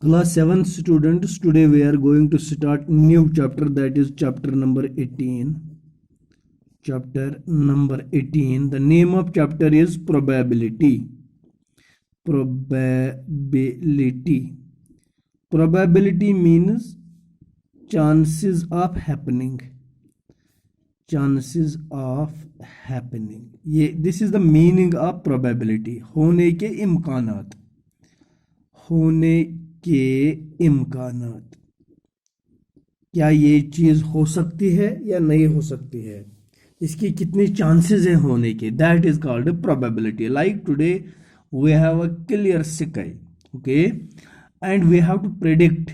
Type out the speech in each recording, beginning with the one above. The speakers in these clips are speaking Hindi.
Class 7 students, today we are going to start new chapter, that is chapter number 18. Chapter number 18. The name of chapter is probability. Probability. Probability means chances of happening. Chances of happening. This is the meaning of probability. होने के इम्कानात. होने के इम्कानात. क्या ये चीज हो सकती है या नहीं हो सकती है, इसकी कितनी चांसेस हैं होने के, that is called probability. Like today we have a clear sky, okay, and we have to predict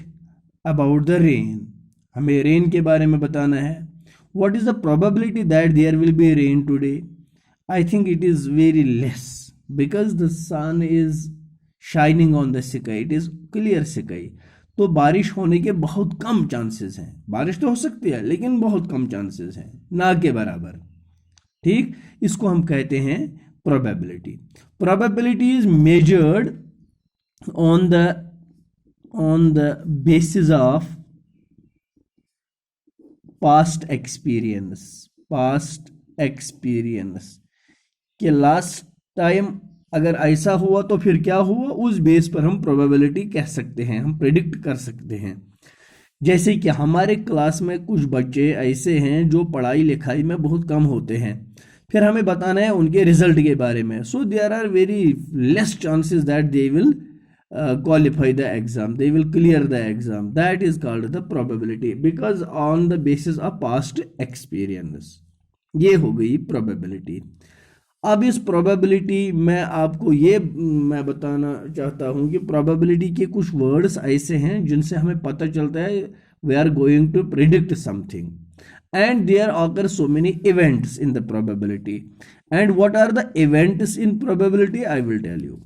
about the rain. हमें रेन के बारे में बताना है. What is the probability that there will be rain today? I think it is very less because the sun is shining on the sky, it is clear sky. तो बारिश होने के बहुत कम चांसेस हैं. बारिश तो हो सकती है लेकिन बहुत कम चांसेस हैं, ना के बराबर. ठीक, इसको हम कहते हैं probability. Probability is measured on the basis of past experience कि लास्ट टाइम अगर ऐसा हुआ तो फिर क्या हुआ, उस बेस पर हम प्रोबेबिलिटी कह सकते हैं, हम प्रेडिक्ट कर सकते हैं. जैसे कि हमारे क्लास में कुछ बच्चे ऐसे हैं जो पढ़ाई लिखाई में बहुत कम होते हैं, फिर हमें बताना है उनके रिजल्ट के बारे में. So there are very less chances that they will qualify the exam, they will clear the exam. That is called the probability because on the basis of past experience. ये हो गई probability. अब इस probability में आपको ये मैं बताना चाहता हूँ कि probability के कुछ words ऐसे हैं जिनसे हमें पता चलता है we are going to predict something, and there occur so many events in the probability. And what are the events in probability? I will tell you.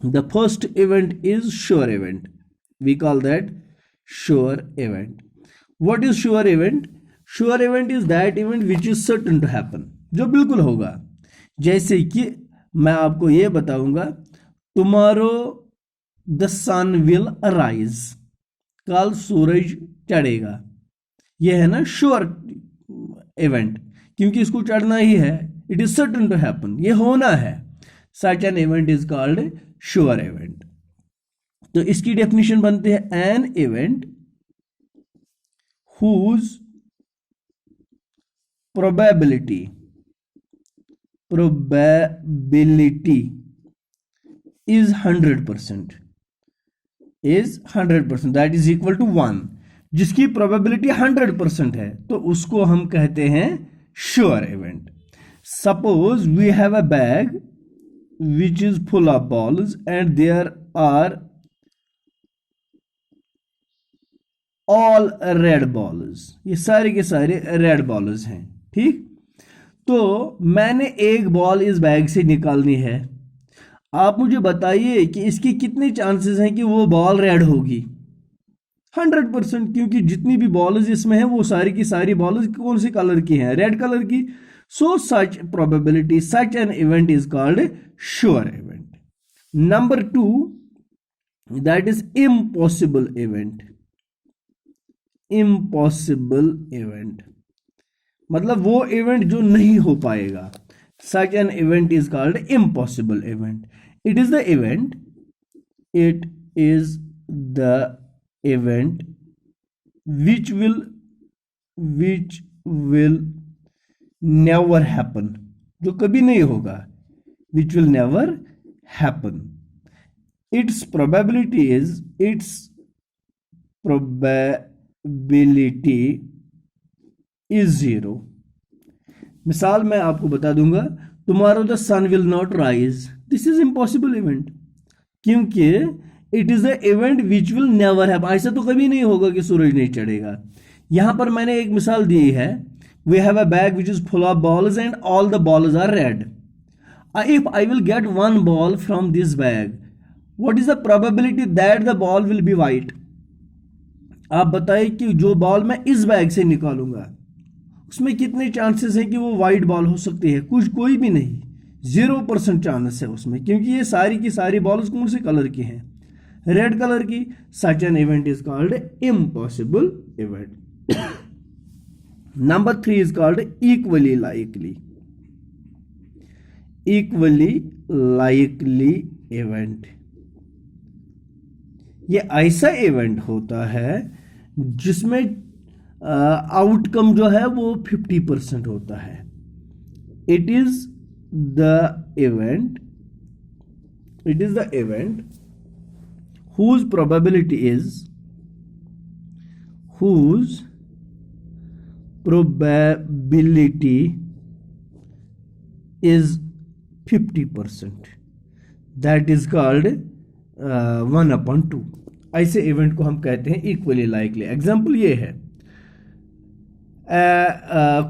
The first event is sure event. We call that sure event. What is sure event? Sure event is that event which is certain to happen, जो बिल्कुल होगा. जैसे कि मैं आपको ये बताऊंगा, tomorrow the sun will arise. कल सूरज चढ़ेगा. ये है ना sure event, क्योंकि इसको चढ़ना ही है. It is certain to happen. ये होना है. Such an event is called sure event. तो इसकी डेफिनेशन बनती है an event whose probability is 100%, that is equal to 1. जिसकी probability 100% है तो उसको हम कहते हैं sure event. Suppose we have a bag which is full of balls and there are all red balls. ये सारे के सारे रेड बॉल्स हैं. ठीक, तो मैंने एक बॉल इस बैग से निकालनी है. आप मुझे बताइए कि इसकी कितने चांसेस हैं कि वो बॉल रेड होगी? 100%, क्योंकि जितनी भी बॉल्स इसमें है वो सारी की सारी बॉल्स कौन सी कलर की हैं? रेड कलर की. So such probability, such an event is called sure event. Number 2, that is impossible event. Impossible event मतलब वो event जो नहीं हो पाएगा. Such an event is called impossible event. It is the event which will never happen, जो कभी नहीं होगा. which will never happen. Its probability is 0. मिसाल मैं आपको बता दूंगा, tomorrow the sun will not rise. This is impossible event, क्योंकि it is the event which will never happen. ऐसा तो कभी नहीं होगा कि सूरज नहीं चढ़ेगा. यहां पर मैंने एक मिसाल दी है. We have a bag which is full of balls and all the balls are red. If I will get one ball from this bag, what is the probability that the ball will be white? आप बताइए कि जो बॉल मैं इस बैग से निकालूंगा उसमें कितने चांसेस हैं कि वो व्हाइट बॉल हो सकती है? कोई भी नहीं. 0% चांस है उसमें, क्योंकि ये सारी की सारी बॉल्स कौन से कलर की हैं? रेड कलर की, सच an event is called impossible event. Number 3 is called equally likely. Equally likely event, ये ऐसा इवेंट होता है जिसमें आउटकम जो है वो 50% होता है। It is the event whose probability is 50%, that is called 1/2। ऐसे इवेंट को हम कहते हैं इक्वली लाइकली। एग्जाम्पल ये है,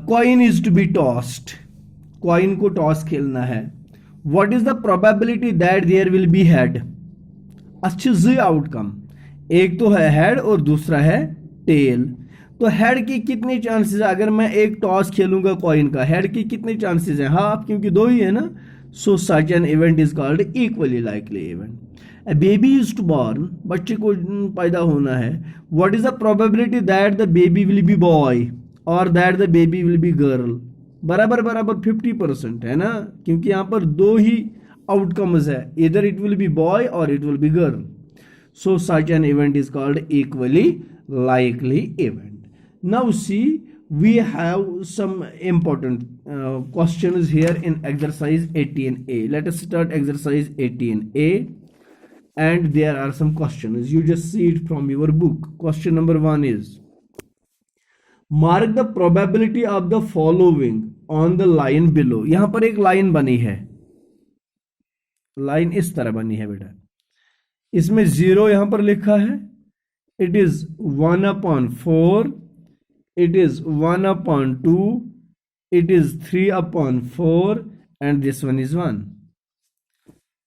coin is to be tossed, coin को टॉस खेलना है। What is the probability that there will be head? अच्छे जी आउटकम, एक तो है हेड और दूसरा है टेल। तो हेड के कितने चांसेस है? अगर मैं एक टॉस खेलूंगा कॉइन का, हेड के कितने चांसेस है? हाफ, क्योंकि दो ही है ना। So such an event is called equally likely event. A baby is to born, बच्चे को पैदा होना है। What is the probability that the baby will be boy or that the baby will be girl? बराबर 50% है ना, क्योंकि यहाँ पर दो ही आउटकम्स है, either it will be boy or it will be girl. So such an event is called equally likely event. Now see, we have some important questions here in exercise 18A. Let us start exercise 18A. And there are some questions. You just see it from your book. Question number 1 is, mark the probability of the following on the line below. यहां पर एक लाइन बनी है, लाइन इस तरह बनी है बेटा, इसमें 0 यहां पर लिखा है। It is 1/4, it is 1/2, it is 3/4 and this one is 1.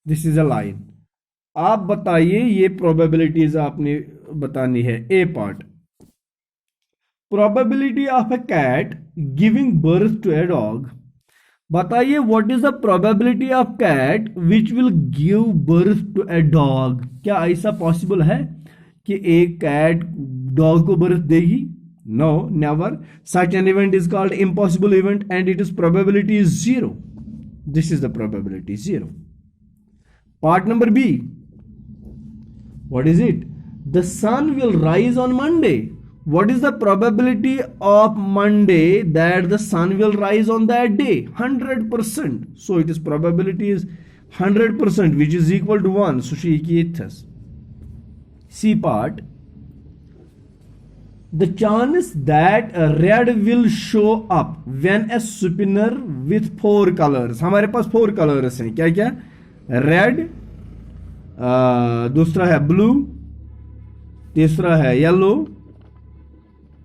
This is a line. आप बताइए, ये प्रोबेबिलिटीज आपने बतानी है। A part, probability of a cat giving birth to a dog. बताइए what is the probability of cat which will give birth to a dog? क्या ऐसा पॉसिबल है कि एक कैट डॉग को बर्थ देगी? No, never. Such an event is called impossible event and it is probability is 0. This is the probability 0. Part number B, what is it? The sun will rise on Monday. What is the probability of Monday that the sun will rise on that day? 100%. So its probability is 100%, which is equal to 1. So she equates. C part, the chance that a red will show up when a spinner with 4 colors. हमारे पास 4 colors हैं, क्या क्या? Red, दूसरा है ब्लू, तीसरा है yellow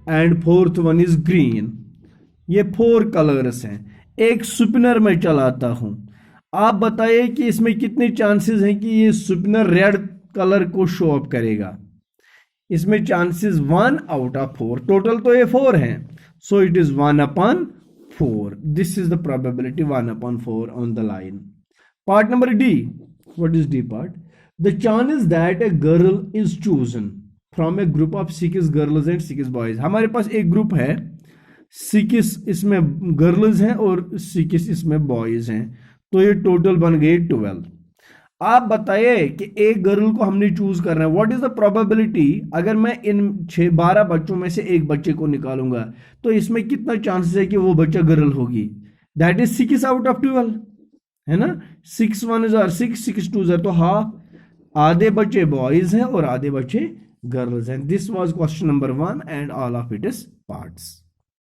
and fourth one is green. ये 4 कलर्स हैं। एक स्पिनर में चलाता हूं, आप बताइए कि इसमें कितने चांसेस हैं कि ये स्पिनर रेड कलर को शो अप करेगा? इसमें चांसेस 1/4, टोटल तो ये 4 हैं, so it is 1/4. This is the probability 1/4 on the line. Part number D, what is D part? The chance that a girl is chosen from a group of 6 girls and 6 boys. हमारे पास एक ग्रुप है, 6 इसमें गर्ल्स हैं और 6 इसमें बॉयज हैं, तो ये टोटल बन गए 12. आप बताइए कि एक गर्ल को हमने चूज करना है, व्हाट इज द प्रोबेबिलिटी? अगर मैं इन 12 बच्चों में से एक बच्चे को निकालूंगा तो इसमें कितना चांसेस है कि वो बच्चा गर्ल होगी? दैट इज 6/12, है ना। 6 1s are 6, 6 2s are, तो हाफ, आधे बच्चे बॉयज हैं और आधे बच्चे गर्ल्स हैं. This was question number 1 and all of it is parts.